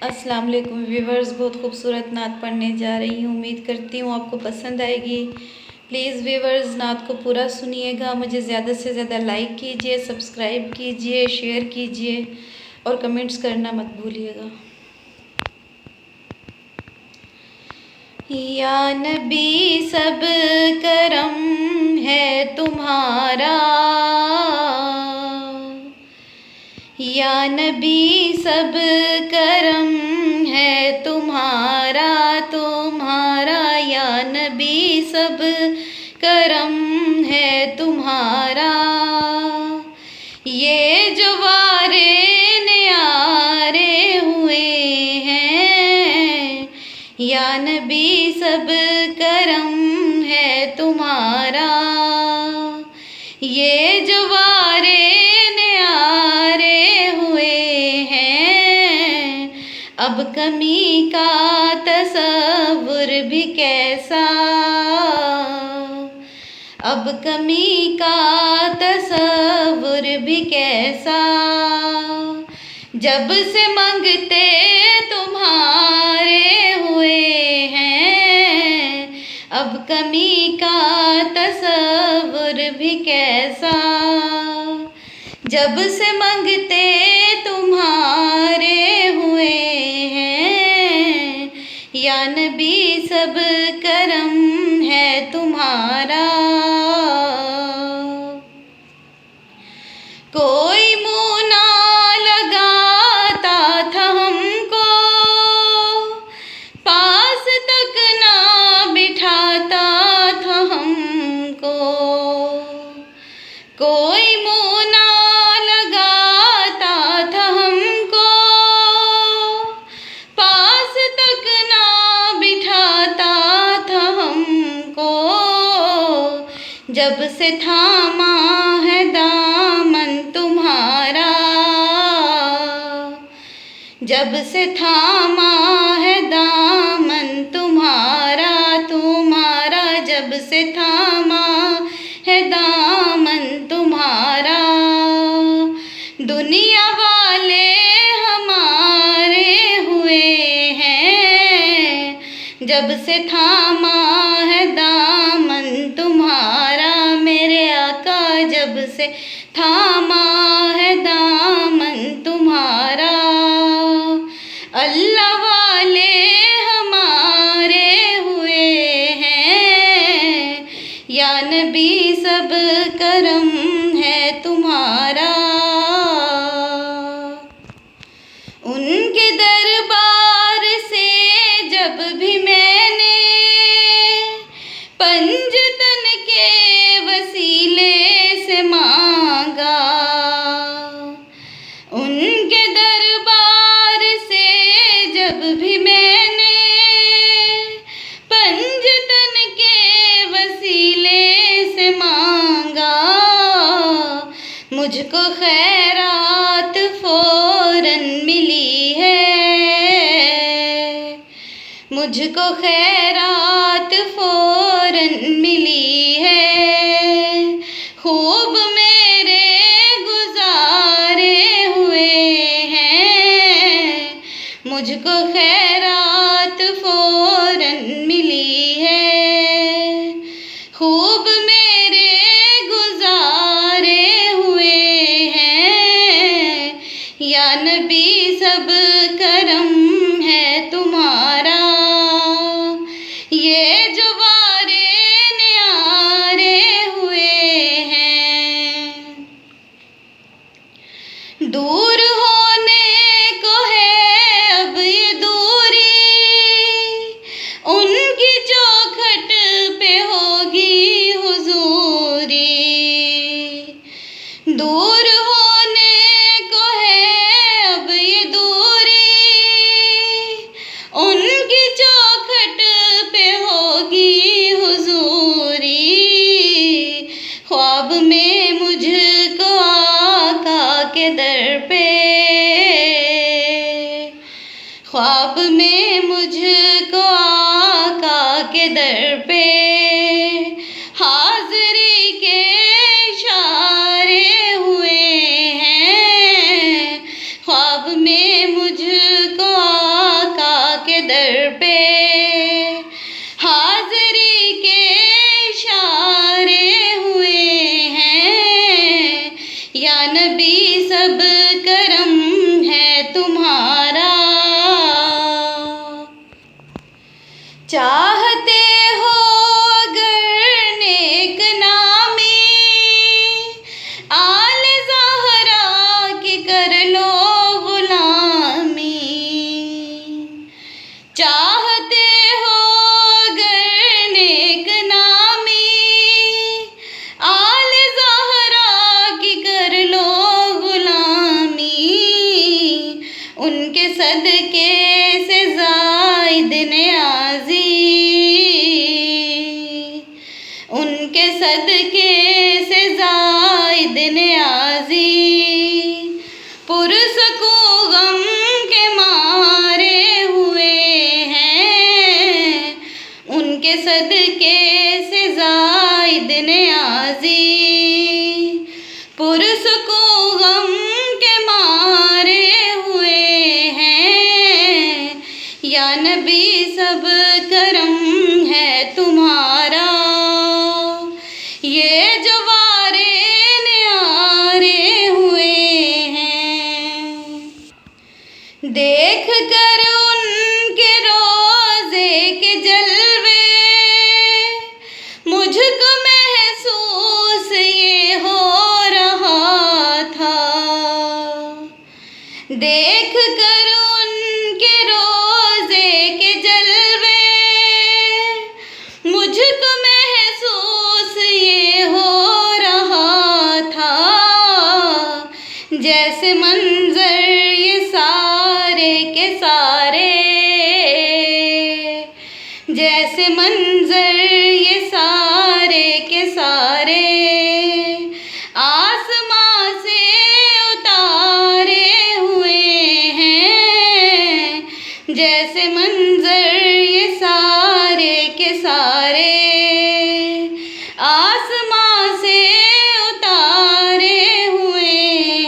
अस्सलाम वालेकुम व्यूवर्स, बहुत खूबसूरत नात पढ़ने जा रही हूँ। उम्मीद करती हूँ आपको पसंद आएगी। प्लीज़ व्यूवर्स, नात को पूरा सुनिएगा। मुझे ज़्यादा से ज़्यादा लाइक कीजिए, सब्सक्राइब कीजिए, शेयर कीजिए और कमेंट्स करना मत भूलिएगा। या नबी सब करम है तुम्हारा, या नबी सब करम है तुम्हारा, या नबी सब करम है तुम्हारा। ये जो वारे न्यारे हुए हैं, या नबी सब करम है तुम्हारा। ये जो वारे अब कमी का तसव्वुर भी कैसा, अब कमी का तसव्वुर भी कैसा। जब से मांगते तुम्हारे हुए हैं, अब कमी का तसव्वुर भी कैसा। जब से मांगते तुम्हारे हुए हैं, या नबी सब करम है तुम्हारा। कोई मुँह ना लगाता था हमको, पास तक ना बिठाता था हमको। कोई मुँह ना लगाता था हमको, पास तक ना बिठाता था हमको। जब से थामा है दामन तुम्हारा, जब से थामा है दामन तुम्हारा, जब से थामा है दामन तुम्हारा। दुनिया वाले हमारे हुए हैं, जब से थामा है दामन तुम्हारा। मेरे आका जब से थामा है दामन तुम्हारा। अल्लाह वाले हमारे हुए हैं, या नबी सब करम है तुम्हारा। उनके दरबार से जब भी मैंने पंजतन के वसीले से मांगा, उनके दरबार से जब भी मैंने पंजतन के वसीले से मांगा, मुझको खैरात फौरन मिली है, मुझको खैरात फौरन मिली है। खूब मेरे गुजारे हुए हैं, मुझको खैरात फौरन मिली है। खूब मेरे गुजारे हुए हैं, या नबी सब करम है तुम्हारा। ये जो वारे न्यारे हुए हैं, दूर होने को है अब ये दूरी, उनकी चौखट पे होगी हुजूरी। दूर होने को है अब ये दूरी, उनकी चौखट पे होगी हुजूरी। ख्वाब में मुझको आका के दर पे, ख्वाब में मुझको आका के दर पे हाज़री के इशारे हुए हैं। ख्वाब में मुझको पे हाज़री के इशारे हुए हैं। या नबी सब करम है तुम्हारा। चाहते हो अगर नेक नामी आले ज़हरा की कर लो गुलामी। चाहते हो अगर नेक नामी आले ज़हरा की कर लो गुलामी। उनके सदके से ज़ायद नियाज़ी, उनके सदके से ज़ायद नियाज़ी। पुरसको गम के मारे हुए हैं। उनके सदके से ज़ायद नियाज़ी। पुरसको गम के मारे हुए हैं। या नबी सब करम है तुम्हारा। ये जो वारे न्यारे हुए हैं, देख कर उनके रोज़े के जलवे मुझको महसूस ये हो रहा था। देख कर उनके रोज़े के जलवे मुझको महसूस ये हो रहा था। जैसे मंजर ये सारे के सारे, जैसे मंजर ये सारे के सारे आसमां से उतारे हुए हैं। जैसे मंजर ये सारे के सारे आसमां से उतारे हुए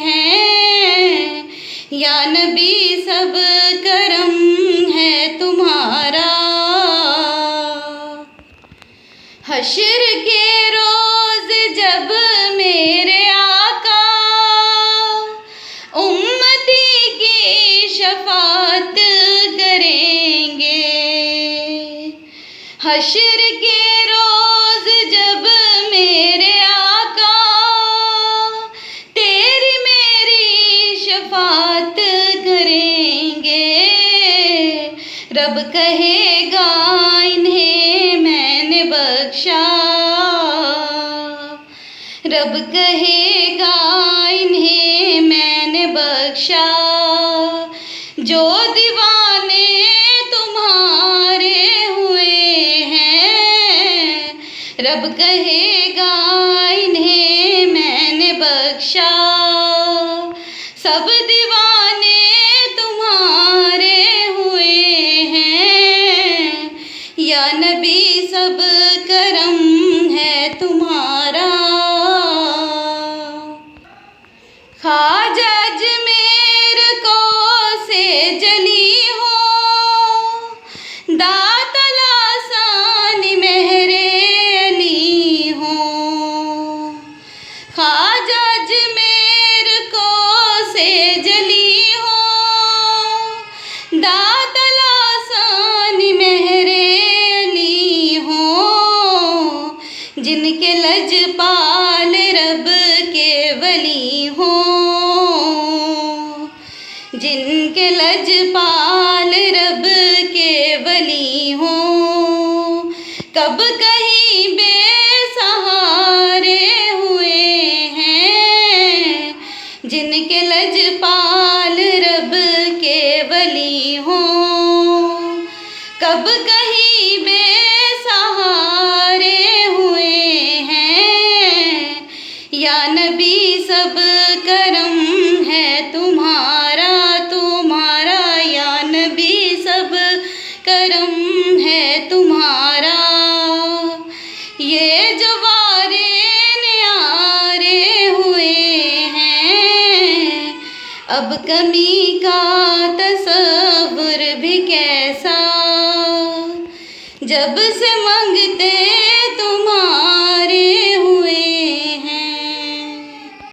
हैं। या नबी सब करम है तुम्हारा। हश्र के रोज़ जब मेरे आका उम्मती की शफाअत करेंगे। हश्र के रोज़ जब मेरे आका तेरी मेरी शफाअत करेंगे। रब कहेगा इन्हें मैंने बख्शा। रब कहेगा इन्हें मैंने बख्शा। जो दीवाने तुम्हारे हुए हैं। रब कहेगा इन्हें मैंने बख्शा। सब दीवाने तुम्हारे हुए हैं। या नबी सब करम है तुम्हारा। ख्वाजा अजमेर को से जली हो दातल आसानी मेहरे अली हो। ख्वाजा अजमेर को से जली हो दातल आसानी मेहरे अली हो। जिनके लजपाल रब के वली हो। जिनके लजपाल रब के वली हो। कब कहीं बेसहारे हुए हैं। जिनके लजपाल रब के वली हो। कब कहीं बेसहारे हुए हैं। या नबी सब करम है तुम्हारा। तुम्हारा या नबी सब करम है तुम्हारा। ये जो वारे न्यारे हुए हैं। अब कमी का तसव्वुर भी कैसा। जब से मांगते तुम्हारा